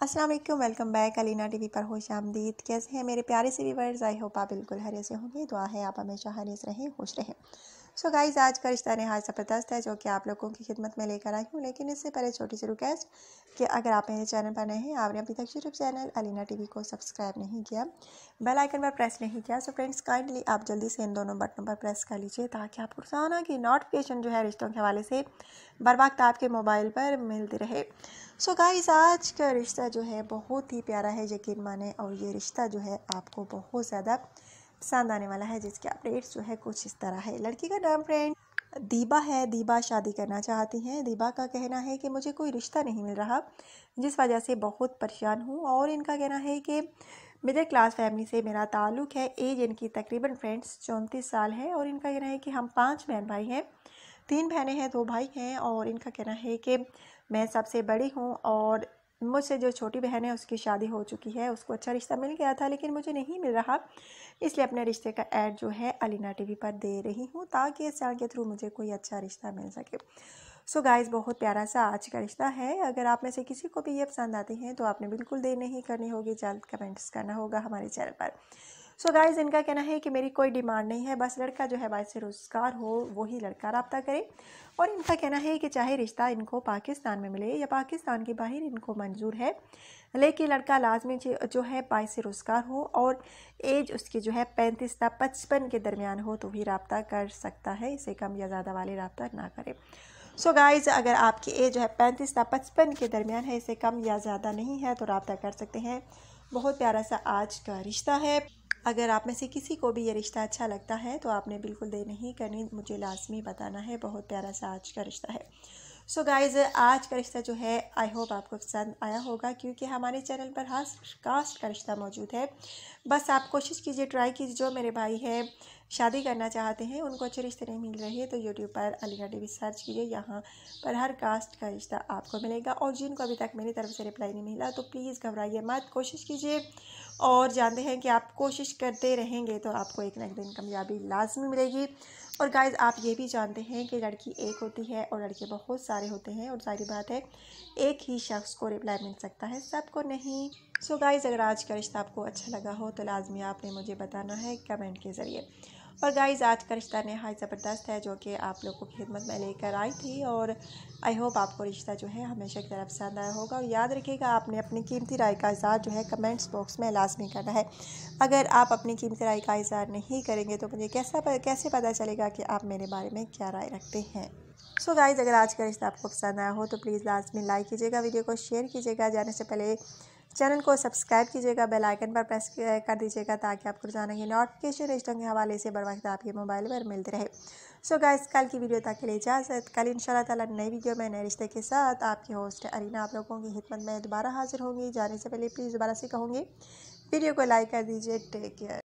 अस्सलाम वालेकुम, welcome back Alina TV पर खुश आमदीद। कैसे हैं मेरे प्यारे से व्यूअर्स? आई होप आप बिल्कुल हरियत से होंगे। दुआ है आप हमेशा हरियत रहें, खुश रहें। सो गाइज़, आज का रिश्ता नहायत ज़बरदस्त है जो कि आप लोगों की खिदमत में लेकर आई हूँ। लेकिन इससे पहले छोटी सी रिक्वेस्ट कि अगर आप मेरे चैनल पर नए हैं, आपने अभी तक यूट्यूब चैनल अलीना टीवी को सब्सक्राइब नहीं किया, बेल आइकन पर प्रेस नहीं किया, सो फ्रेंड्स काइंडली आप जल्दी से इन दोनों बटनों पर प्रेस कर लीजिए ताकि आपको रोज़ाना की नोटिफिकेशन जो है रिश्तों के हवाले से बर वक्त आपके मोबाइल पर मिलती रहे। सो गाइस, आज का रिश्ता जो है बहुत ही प्यारा है, यकीन माने। और ये रिश्ता जो है आपको बहुत ज़्यादा पसंद आने वाला है, जिसके अपडेट्स जो है कुछ इस तरह है। लड़की का नाम फ्रेंड दीबा है। दीबा शादी करना चाहती हैं। दीबा का कहना है कि मुझे कोई रिश्ता नहीं मिल रहा, जिस वजह से बहुत परेशान हूँ। और इनका कहना है कि मिडिल क्लास फैमिली से मेरा ताल्लुक़ है। एज इनकी तकरीबन फ्रेंड्स 34 साल है। और इनका कहना है कि हम 5 बहन भाई हैं, 3 बहनें हैं, 2 भाई हैं। और इनका कहना है कि मैं सबसे बड़ी हूँ और मुझसे जो छोटी बहन है उसकी शादी हो चुकी है। उसको अच्छा रिश्ता मिल गया था लेकिन मुझे नहीं मिल रहा, इसलिए अपने रिश्ते का ऐड जो है अलीना टीवी पर दे रही हूँ ताकि इस चैनल के थ्रू मुझे कोई अच्छा रिश्ता मिल सके। सो गाइज़, बहुत प्यारा सा आज का रिश्ता है। अगर आप में से किसी को भी ये पसंद आते हैं तो आपने बिल्कुल देर नहीं करनी होगी, जल्द कमेंट्स करना होगा हमारे चैनल पर। सो गाइज़, इनका कहना है कि मेरी कोई डिमांड नहीं है, बस लड़का जो है बाइस रोज़गार हो वही लड़का रब्ता करे। और इनका कहना है कि चाहे रिश्ता इनको पाकिस्तान में मिले या पाकिस्तान के बाहर इनको मंजूर है, लेकिन लड़का लाजमी जो है बाइस रोज़गार हो और एज उसकी जो है 35 से 55 के दरमियान हो तो ही रब्ता कर सकता है, इससे कम या ज़्यादा वाले रब्ता ना करे। सो गाइज़, अगर आपकी एज जो है 35 से 55 के दरमियान है, इससे कम या ज़्यादा नहीं है तो रब्ता कर सकते हैं। बहुत प्यारा सा आज का रिश्ता है। अगर आप में से किसी को भी ये रिश्ता अच्छा लगता है तो आपने बिल्कुल देर नहीं करनी, मुझे लाजमी बताना है। बहुत प्यारा सा आज का रिश्ता है। सो गाइज़, आज का रिश्ता जो है आई होप आपको पसंद आया होगा, क्योंकि हमारे चैनल पर हर कास्ट का रिश्ता मौजूद है। बस आप कोशिश कीजिए, ट्राई कीजिए। जो मेरे भाई हैं शादी करना चाहते हैं, उनको अच्छे रिश्ते नहीं मिल रहे तो यूट्यूब पर अलीना टीवी सर्च कीजिए, यहाँ पर हर कास्ट का रिश्ता आपको मिलेगा। और जिनको अभी तक मेरी तरफ से रिप्लाई नहीं मिला तो प्लीज़ घबराइए मत, कोशिश कीजिए। और जानते हैं कि आप कोशिश करते रहेंगे तो आपको एक ना एक दिन कामयाबी लाजमी मिलेगी। और गाइज़, आप ये भी जानते हैं कि लड़की एक होती है और लड़के बहुत सारे होते हैं, और सारी बात है एक ही शख्स को रिप्लाई मिल सकता है, सबको नहीं। सो गाइज़, अगर आज का रिश्ता आपको अच्छा लगा हो तो लाजमी आपने मुझे बताना है कमेंट के ज़रिए। और गाइज़, आज का रिश्ता नहायत ज़बरदस्त है जो कि आप लोगों की खिदमत में लेकर आई थी। और आई होप आपको रिश्ता जो है हमेशा की तरह पसंद आया होगा। और याद रखिएगा, आपने अपनी कीमती राय का इज़हार जो है कमेंट्स बॉक्स में लाजमी करना है। अगर आप अपनी कीमती राय का इज़हार नहीं करेंगे तो मुझे कैसे पता चलेगा कि आप मेरे बारे में क्या राय रखते हैं। सो गाइज़, अगर आज का रिश्ता आपको पसंद आया हो तो प्लीज़ लाजमी लाइक कीजिएगा, वीडियो को शेयर कीजिएगा, जाने से पहले चैनल को सब्सक्राइब कीजिएगा, बेल आइकन पर प्रेस कर दीजिएगा ताकि आपको रोजाना की नोटिफिकेशन रिश्तों के हवाले से बर वक्त आपके मोबाइल पर मिलते रहे। सो गाइस, कल की वीडियो तक के लिए इजाज़त। कल इंशाल्लाह ताला नई वीडियो में नए रिश्ते के साथ आपकी होस्ट अरीना आप लोगों की खिदमत में दोबारा हाजिर होंगी। जाने से पहले प्लीज़ दोबारा से कहूँगी वीडियो को लाइक कर दीजिए। Take care.